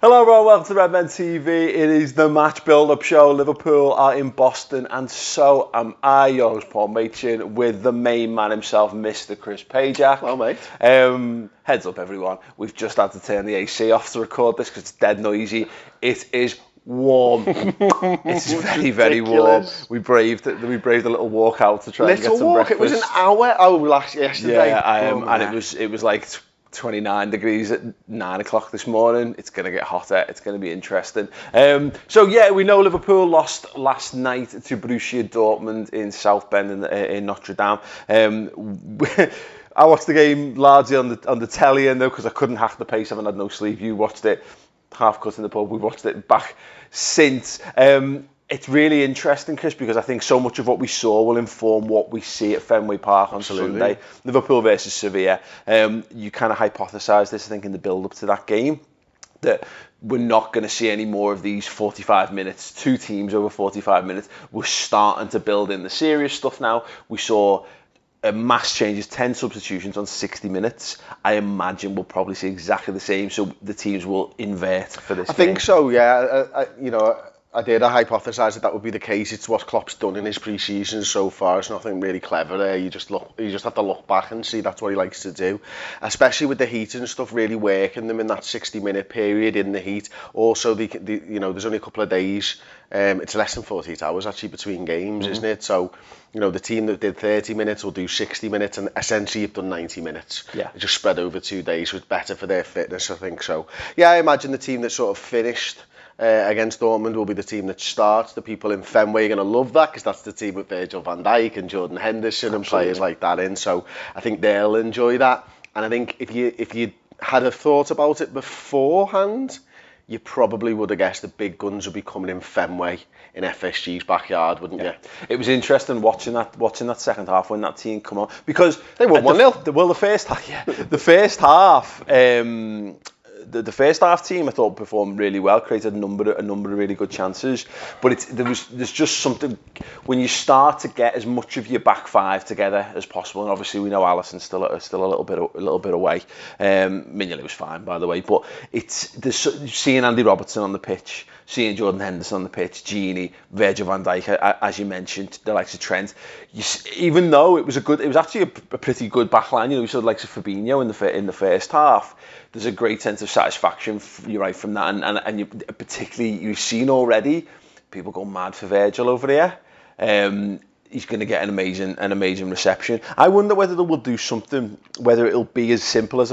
Hello everyone, welcome to Redmen TV. It is the match build-up show. Liverpool are in Boston and so am I, your host Paul Machin, with the main man himself, Mr. Chris Pajak. Well, mate. Heads up everyone, we've just had to turn the AC off to record this because it's dead noisy. It is warm. It's very, very warm. We braved a little walk out to try and get some breakfast. It was an hour. Yesterday. Yeah, and it was like 29 degrees at 9 o'clock this morning. It's going to get hotter. It's going to be interesting. So yeah, we know Liverpool lost last night to Borussia Dortmund in South Bend in Notre Dame. I watched the game largely on the telly, and though because I couldn't hack the pace, I haven't had no sleep. You watched it half cut in the pub. We've watched it back since. It's really interesting, Chris, because I think so much of what we saw will inform what we see at Fenway Park on Sunday. Liverpool versus Sevilla. You kind of hypothesised this, I think, in the build-up to that game, that we're not going to see any more of these 45 minutes, two teams over 45 minutes. We're starting to build in the serious stuff now. We saw mass changes, 10 substitutions on 60 minutes. I imagine we'll probably see exactly the same, so the teams will invert for this game. I think so, yeah. I did hypothesise that would be the case. It's what Klopp's done in his pre-season so far. It's nothing really clever there. You just have to look back and see that's what he likes to do, especially with the heat and stuff, really working them in that 60-minute period in the heat. Also, there's only a couple of days. It's less than 48 hours actually between games, isn't it? So, the team that did 30 minutes will do 60 minutes, and essentially you've done 90 minutes. Yeah. It's just spread over 2 days, so it's better for their fitness, I think so. Yeah, I imagine the team that sort of finished against Dortmund will be the team that starts. The people in Fenway are going to love that because that's the team with Virgil van Dijk and Jordan Henderson and players like that in. So I think they'll enjoy that. And I think if you had a thought about it beforehand, you probably would have guessed the big guns would be coming in Fenway in FSG's backyard, wouldn't you? It was interesting watching that second half when that team come on, because they won 1-0. Well, the first half. The first half team I thought performed really well, created a number of really good chances, but there's just something when you start to get as much of your back five together as possible, and obviously we know Alisson's still a little bit away. Mignolet was fine, by the way, but there's seeing Andy Robertson on the pitch, seeing Jordan Henderson on the pitch, Gini, Virgil van Dijk, as you mentioned, the likes of Trent. Even though it was actually a pretty good back line, we saw the likes of Fabinho in the first half. There's a great sense of satisfaction, from that, and you, particularly you've seen already people go mad for Virgil over here. He's going to get an amazing reception. I wonder whether they will do something, whether it'll be as simple as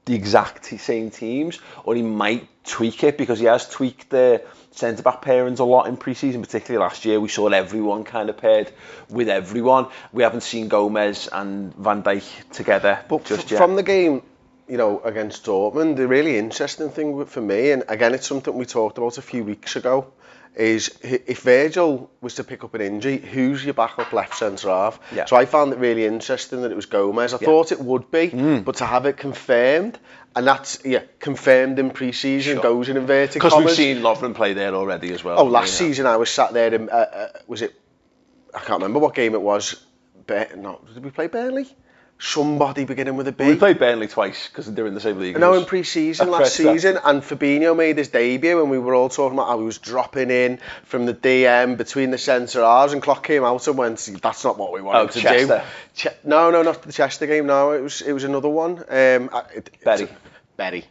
the exact same teams, or he might tweak it, because he has tweaked the centre-back pairings a lot in pre-season, particularly last year. We saw everyone kind of paired with everyone. We haven't seen Gomez and Van Dijk together just yet. From the game, against Dortmund, the really interesting thing for me, and again, it's something we talked about a few weeks ago, is if Virgil was to pick up an injury, who's your backup left centre half? Yeah. So I found it really interesting that it was Gomez. I thought it would be, but to have it confirmed, and that's confirmed in pre-season, goes in inverted commas. Because we've seen Lovren play there already as well. Last season I was sat there in, was it, I can't remember what game it was. Did we play Burnley? Somebody beginning with a B. We played Burnley twice because they're in the same league. No, in pre-season last season, and Fabinho made his debut, and we were all talking about how he was dropping in from the DM between the centre halves, and Klopp came out and went, "That's not what we wanted to Chester. do." No, not the Chester game. No, it was another one. Berry.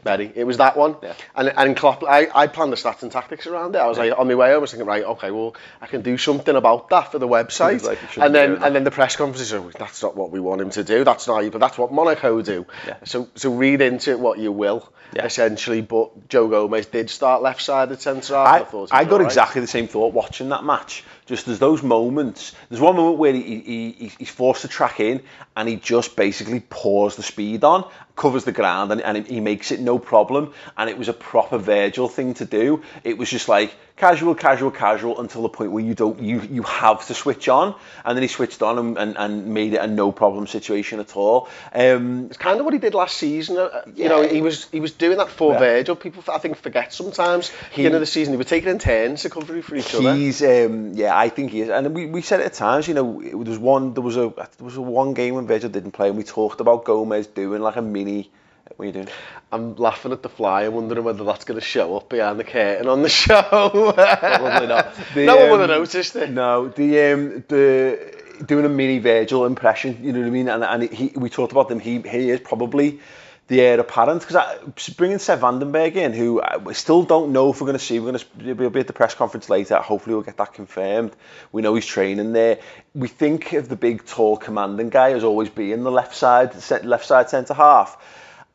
Betty. It was that one. Yeah. And Klopp, I planned the stats and tactics around it. I was like, on my way home, I was thinking, right, okay, well, I can do something about that for the website. And then the press conference is, that's not what we want him to do. That's what Monaco do. Yeah. So read into it what you will, essentially. But Joe Gomez did start left-sided centre half. I got exactly the same thought watching that match. Just there's those moments. There's one moment where he's forced to track in, and he just basically pours the speed on, covers the ground, and he makes it no problem. And it was a proper Virgil thing to do. It was just like casual until the point where you have to switch on, and then he switched on and made it a no problem situation at all. It's kind of what he did last season. He was doing that for Virgil. People I think forget sometimes. Beginning of the season, he was taking in turns to cover for each other. I think he is, and we said it at times. There was one game when Virgil didn't play, and we talked about Gomez doing like a mini What are you doing? I'm laughing at the fly and wondering whether that's going to show up behind the curtain on the show. Probably not. No one would have noticed it. No, the doing a mini Virgil impression, you know what I mean? And we talked about them. He is probably the heir apparent, because bringing Seb Vandenberg in, who we still don't know if we're going to see. We'll be at the press conference later. Hopefully we'll get that confirmed. We know he's training there. We think of the big, tall, commanding guy as always being the left side centre half.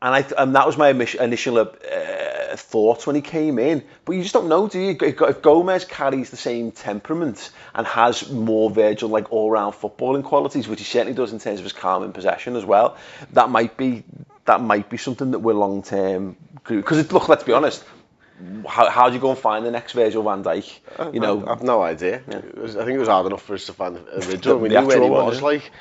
And that was my initial thoughts when he came in. But you just don't know, do you? If Gomez carries the same temperament and has more Virgil, like, all-round footballing qualities, which he certainly does in terms of his calm in possession as well, that might be something that we're long-term... Because, look, let's be honest, how do you go and find the next Virgil van Dijk? You know, I've no idea. Yeah. I think it was hard enough for us to find a Virgil. We The knew where he actual one, was. Like,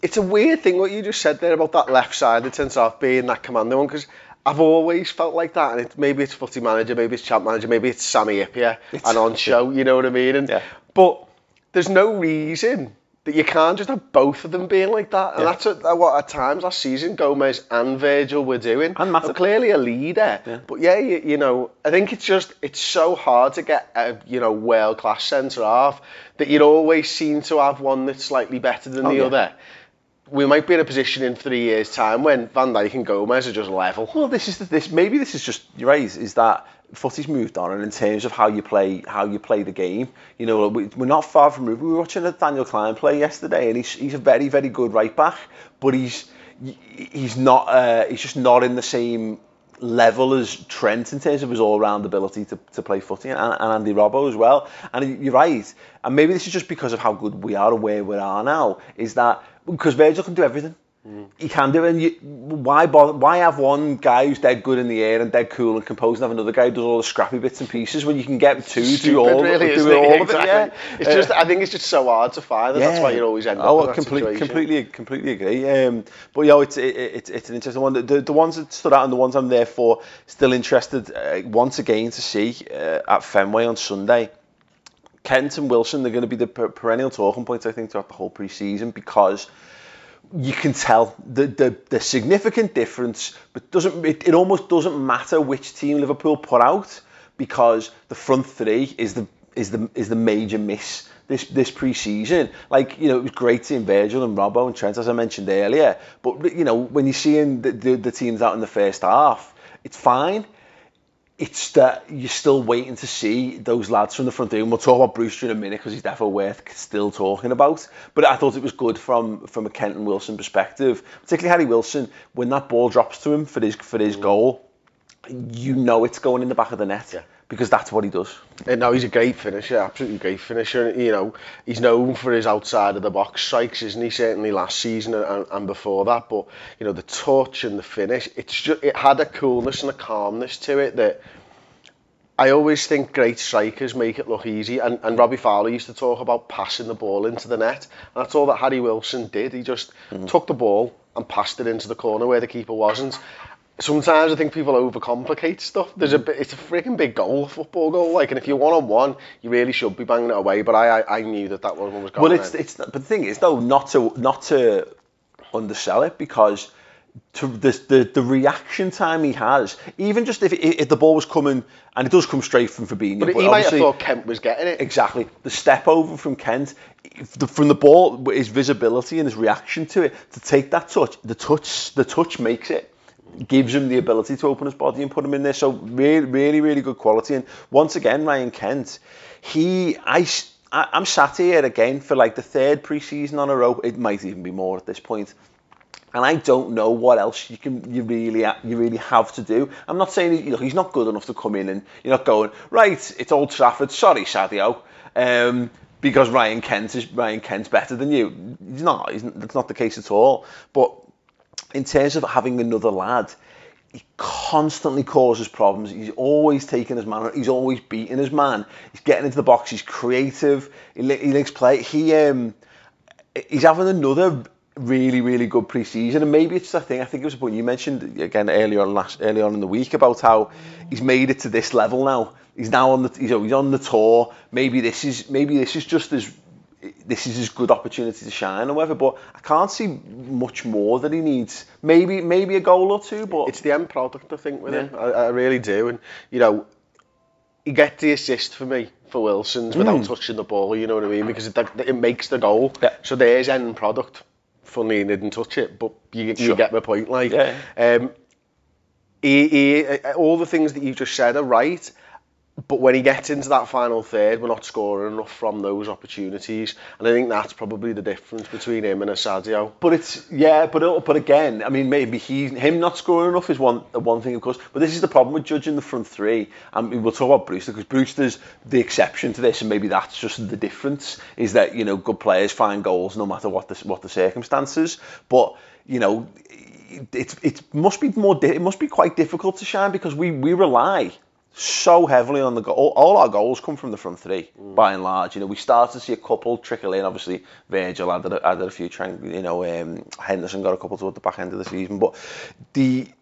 it's a weird thing what you just said there about that left side. It turns out being that commanding one, because I've always felt like that. And maybe it's Footy Manager, maybe it's Champ Manager, maybe it's Sammy Ipia and on show. You know what I mean? But there's no reason that you can't just have both of them being like that. And that's what at times last season Gomez and Virgil were doing. And Matip. They're clearly a leader. But you know, I think it's so hard to get a world-class centre-half that you'd always seem to have one that's slightly better than the other. We might be in a position in 3 years' time when Van Dijk and Gomez are just level. Well, maybe this is just, you're right, is that footy's moved on, and in terms of how you play the game, you know, we're not far from... We were watching Daniel Klein play yesterday, and he's a very, very good right back, but he's just not in the same level as Trent in terms of his all-round ability to play footy, and Andy Robbo as well. And you're right, and maybe this is just because of how good we are and where we are now, is that because Virgil can do everything. He can do it. And why have one guy who's dead good in the air and dead cool and composed, and have another guy who does all the scrappy bits and pieces when you can get two do all of it? Yeah. It's just, I think it's just so hard to find, and that's why you always end up in that situation. Completely agree. But it's an interesting one. The ones that stood out and the ones I'm therefore still interested once again to see at Fenway on Sunday. Kent and Wilson, they're going to be the perennial talking points, I think, throughout the whole pre-season, because you can tell the significant difference, but it almost doesn't matter which team Liverpool put out, because the front three is the major miss this pre-season. Like, you know, it was great seeing Virgil and Robbo and Trent, as I mentioned earlier, but you know, when you're seeing the teams out in the first half, it's fine. It's that you're still waiting to see those lads from the front three, and we'll talk about Brewster in a minute because he's definitely worth still talking about. But I thought it was good from a Kent and Wilson perspective, particularly Harry Wilson. When that ball drops to him for his goal, you know it's going in the back of the net, because that's what he does. And no, he's a great finisher, absolutely great finisher. You know, he's known for his outside of the box strikes, isn't he? Certainly last season and before that. But you know, the touch and the finish, it had a coolness and a calmness to it that I always think great strikers make it look easy. And Robbie Fowler used to talk about passing the ball into the net, and that's all that Harry Wilson did. He just took the ball and passed it into the corner where the keeper wasn't. Sometimes I think people overcomplicate stuff. It's a freaking big goal, a football goal. Like, and if you're 1-on-1, you really should be banging it away. But I knew that one was going. Well, but the thing is though, not to undersell it, because the reaction time he has, even just if the ball was coming, and it does come straight from Fabinho, but he might have thought Kent was getting it. Exactly, the step over from Kent, from the ball, his visibility and his reaction to it, to take that touch, the touch makes it. Gives him the ability to open his body and put him in there. So really, really, really good quality. And once again, Ryan Kent, I'm sat here again for like the third pre-season on a row. It might even be more at this point. And I don't know what else you really have to do. I'm not saying he's not good enough to come in and you're not going, right, it's Old Trafford, sorry Sadio, because Ryan Kent's better than you. He's not. That's not the case at all. But in terms of having another lad, he constantly causes problems. He's always taking his man. He's always beating his man. He's getting into the box. He's creative. He links play. He's having another really, really good pre-season. And maybe it's the thing. I think it was a point you mentioned again earlier on in the week about how he's made it to this level now. He's now on the tour. Maybe this is just this is his good opportunity to shine or whatever, but I can't see much more that he needs. Maybe a goal or two, but it's the end product, I think, with him. I really do. And, you know, he gets the assist for me for Wilson's without touching the ball, you know what I mean? Because it makes the goal. Yeah. So there's end product. Funny he didn't touch it, but you get my point. Like, all the things that you just said are right. But when he gets into that final third, we're not scoring enough from those opportunities, and I think that's probably the difference between him and a Sadio. But but again, I mean, maybe him not scoring enough is one thing, of course. But this is the problem with judging the front three. And we'll talk about Brewster, because Brewster's the exception to this, and maybe that's just the difference. Is that, you know, good players find goals no matter what the circumstances. But, you know, it must be quite difficult to shine, because we rely so heavily on the goal. All our goals come from the front three, by and large. You know, we start to see a couple trickle in. Obviously, Virgil added a few. Henderson got a couple toward the back end of the season. But we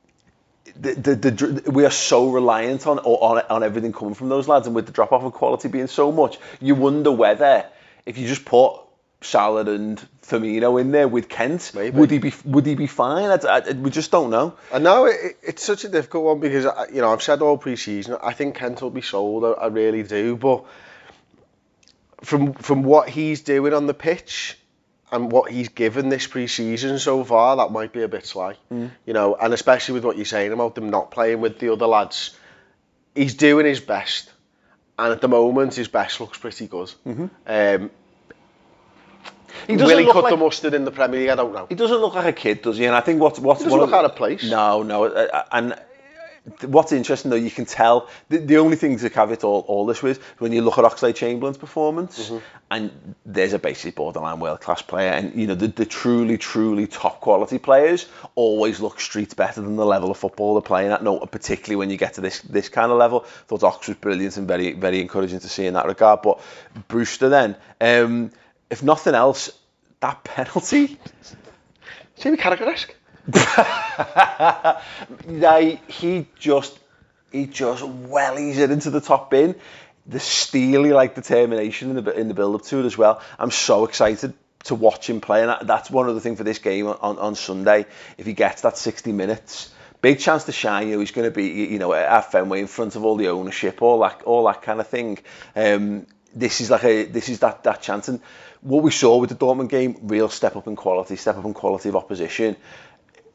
are so reliant on everything coming from those lads, and with the drop off of quality being so much, you wonder whether if you just put Salah and Firmino in there with Kent, maybe would he be fine? We just don't know. I know it's such a difficult one, because, you know, I've said all pre-season I think Kent will be sold. I really do, but from what he's doing on the pitch and what he's given this pre-season so far, that might be a bit sly. You know, and especially with what you're saying about them not playing with the other lads, he's doing his best, and at the moment his best looks pretty good. Will he cut the mustard in the Premier League? I don't know. He doesn't look like a kid, does he? And I think what's he doesn't look out of place. No. And what's interesting, though, you can tell the only thing to caveat all this with, when you look at Oxlade-Chamberlain's performance, and there's a basically borderline world-class player, and, you know, the truly top quality players always look streets better than the level of football they're playing at. No, particularly when you get to this kind of level. Thought Ox was brilliant and very, very encouraging to see in that regard. But Brewster then, if nothing else, that penalty. Jamie Carragher-esque. He just wellies it into the top bin. The steely determination in the build up to it as well. I'm so excited to watch him play, and that's one other thing for this game on Sunday. If he gets that 60 minutes, big chance to shine. You know, he's going to be, you know, at Fenway in front of all the ownership, all that kind of thing. This is that chance, and what we saw with the Dortmund game, real step up in quality of opposition.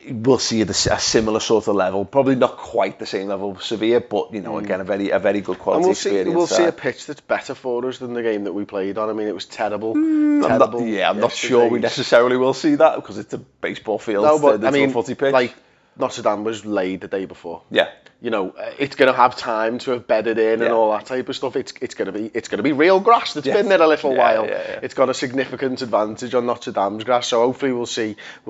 We'll see a similar sort of level, probably not quite the same level of Sevilla, but, you know, again, a very good quality experience. We'll see a pitch that's better for us than the game that we played on. I mean, it was terrible. I'm not sure we necessarily will see that, because it's a baseball field. No, but I mean, footy pitch. Like Notre Dame was laid the day before. Yeah. You know, it's going to have time to have bedded in and all that type of stuff. It's going to be real grass that's been there a little while. It's got a significant advantage on Notre Dame's grass, so hopefully we'll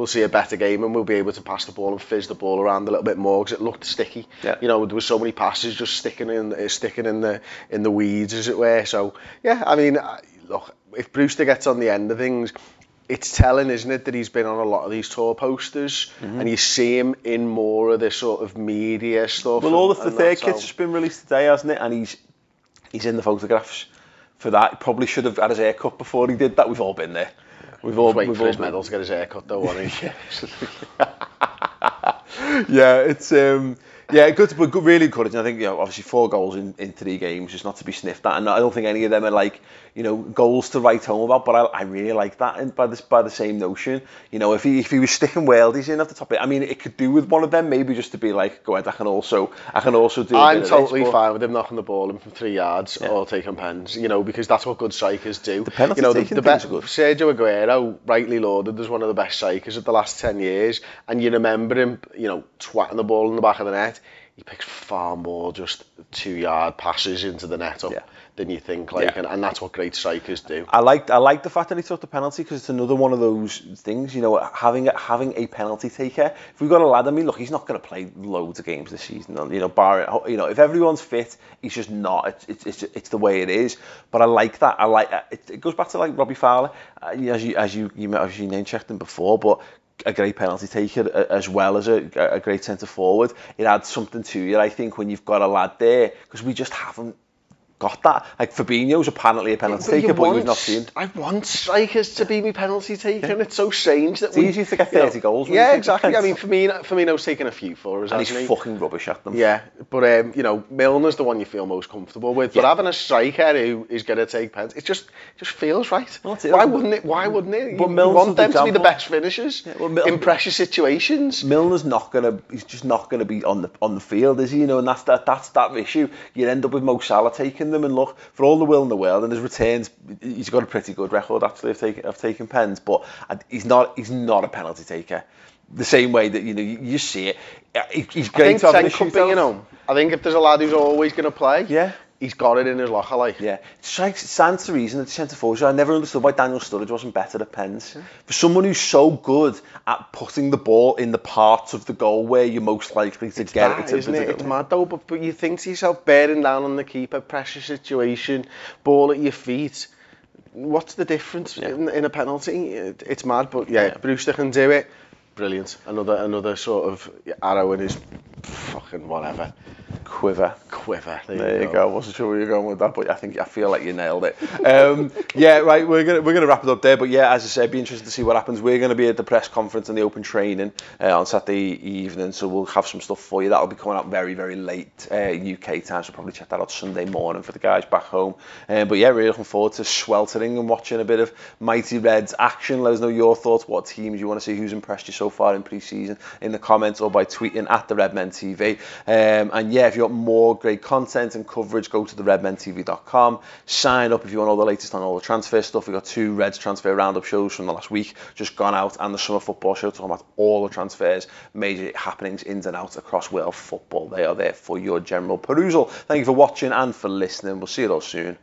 see a better game, and we'll be able to pass the ball and fizz the ball around a little bit more, because it looked sticky. You know, there were so many passes just sticking in the weeds, as it were. So yeah, I mean, look, if Brewster gets on the end of things, it's telling, isn't it, that he's been on a lot of these tour posters, and you see him in more of this sort of media stuff. Well, all of the third kit's just been released today, hasn't it? And he's in the photographs for that. He probably should have had his haircut before he did that. We've all been there. We've all waiting for his medal to get his haircut, though, wasn't he? It's good, but really encouraging. I think, you know, obviously 4 goals in 3 games is not to be sniffed at, and I don't think any of them are like, you know, goals to write home about. But I really like that, and by the same notion, you know, if he was sticking worldies in at the top, I mean, it could do with one of them, maybe just to be like, go ahead, I can also do. I'm totally fine with him knocking the ball in from 3 yards or taking pens, you know, because that's what good strikers do. The penalty taking things are good. Sergio Aguero, rightly lauded as one of the best strikers of the last 10 years, and you remember him, you know, twatting the ball in the back of the net. He picks far more just 2-yard passes into the net up than you think, and that's what great strikers do. I like the fact that he took the penalty, because it's another one of those things, you know, having a penalty taker. If we've got a lad, I mean, look, he's not going to play loads of games this season, you know, if everyone's fit, he's just not. It's the way it is. But I like that. It goes back to like Robbie Fowler, as you name checked him before, but a great penalty taker as well as a great centre forward. It adds something to you, I think, when you've got a lad there, because we just haven't got that. Like Fabinho's apparently a penalty taker, but we've not seen. I want strikers to be me penalty taker, and it's so strange that it's easy to get 30 goals. Yeah, exactly. I mean, Firmino's taken a few for us, and he's fucking rubbish at them. Yeah, but Milner's the one you feel most comfortable with. But having a striker who is going to take penalties, it just feels right. Well, why wouldn't it? Why wouldn't it? You want them to be the best finishers in pressure situations. Milner's he's just not gonna be on the field, is he? And that's that issue. You end up with Mo Salah taking them, and look, for all the will in the world, and his returns, he's got a pretty good record actually of taking pens, but he's not a penalty taker. The same way that you see it, he's great to have in a shootout. I think if there's a lad who's always going to play, he's got it in his locker, like. Yeah, it stands to reason that centre forwards. I never understood why Daniel Sturridge wasn't better at pens. Yeah. For someone who's so good at putting the ball in the parts of the goal where you're most likely to get it. Isn't it? It's mad though, but you think to yourself, bearing down on the keeper, pressure situation, ball at your feet. What's the difference in a penalty? It's mad, but Brewster can do it. Brilliant. Another sort of arrow in his fucking whatever. Quiver. There you go. Wasn't sure where you're going with that, but I feel like you nailed it. Right. We're gonna wrap it up there. But as I said, be interested to see what happens. We're gonna be at the press conference and the open training on Saturday evening, so we'll have some stuff for you. That'll be coming out very, very late UK time. So probably check that out Sunday morning for the guys back home. But really looking forward to sweltering and watching a bit of Mighty Reds action. Let us know your thoughts. What teams you want to see? Who's impressed you so far in pre-season? In the comments or by tweeting at the Redmen TV. If you want more great content and coverage, go to the redmentv.com. Sign up if you want all the latest on all the transfer stuff. We've got 2 Reds transfer roundup shows from the last week just gone out, and the summer football show talking about all the transfers, major happenings ins and outs across world football. They are there for your general perusal. Thank you for watching and for listening. We'll see you all soon.